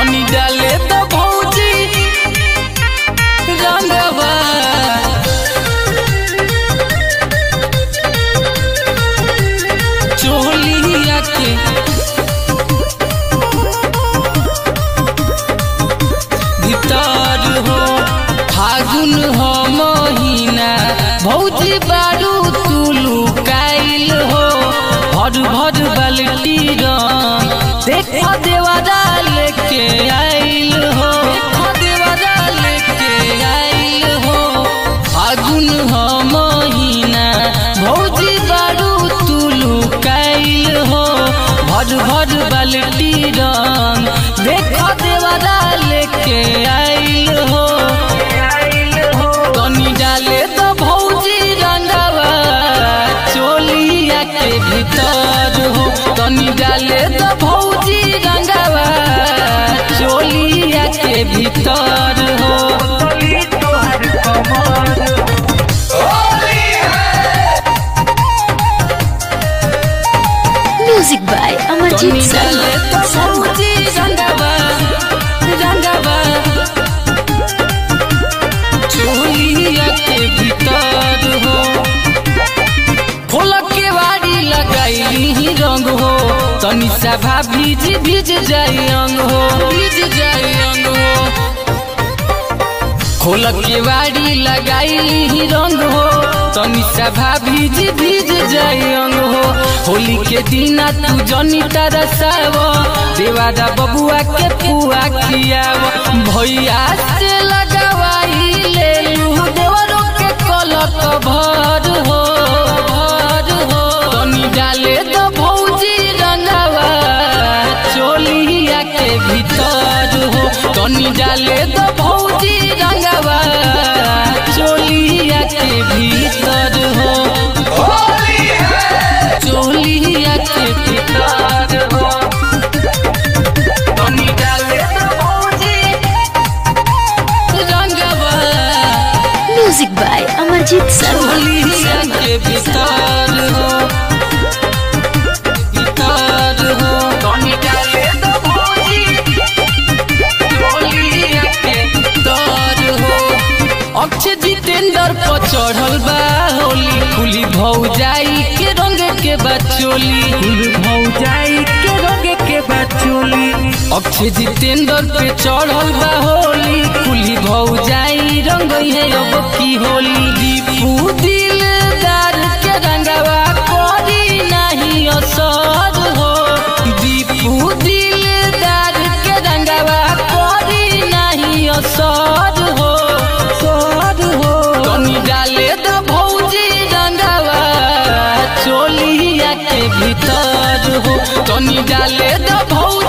तनी डाले तो भौजी रंगवा चोलिया के भीतर हो फागुन हो महीना भौजी बारू तुलू काइल हो भर भर बाल्टी रंग देखो देवारा लेके आइल हो देवारा लेके आइल हो फागुन हो महीना भौजी बारू तुलू काइल हो भर भर बाल्टी रंग देखो देवारा लेके आइल हो तनी डाले तो भौजी रंगवा चोलिया के भीतर हो तनी डाले तो भौजी रंगवा चोलिया के भीतर हो म्यूजिक बाय अमरजीत शर्मा। चोलिया के भीतर हो फूलक के वाड़ी लगाई रंग हो तनी सभा भीज भीज जाए अंग हो भीज जाए अंग हो फूलक के वाड़ी लगाई रंग हो तनी सभा भीज भीज जाए अंग हो होली के दिन तू जनी तरसाव देवारा बबुआ के पुआ खियाव भैया से लगावाई ले लू देवरों के कलक भर हो तनी डाले तो भौजी रंगवा चोलिया के भीतर हो तनी डाले तो भौजी रंगवा चोलिया के भीतर हो चोलिया के भीतर हो तनी डाले तो भौजी रंगवा म्यूजिक बाय अमरजीत शर्मा। चोलिया के भीतर हो भीतर हो तनी डाले तो भौजी चोलिया के भीतर हो अक्षय जितेंद्र पर चढ़ल बा होली फूली भौजाई के रंग के बचोली फूल भौजाई के रंग के बचोली अक्षय जितेंद्र पे चढ़ल बा होली फूली भौजाई रंग है अब की होली दीपू दिलदार के रंगवा कोरी नहीं असर हो दीपू दिलदार के रंगवा कोरी नहीं असर हो तनी डाले तो भौजी रंगवा चोलिया के भीतर हो तनी डाले तो भौजी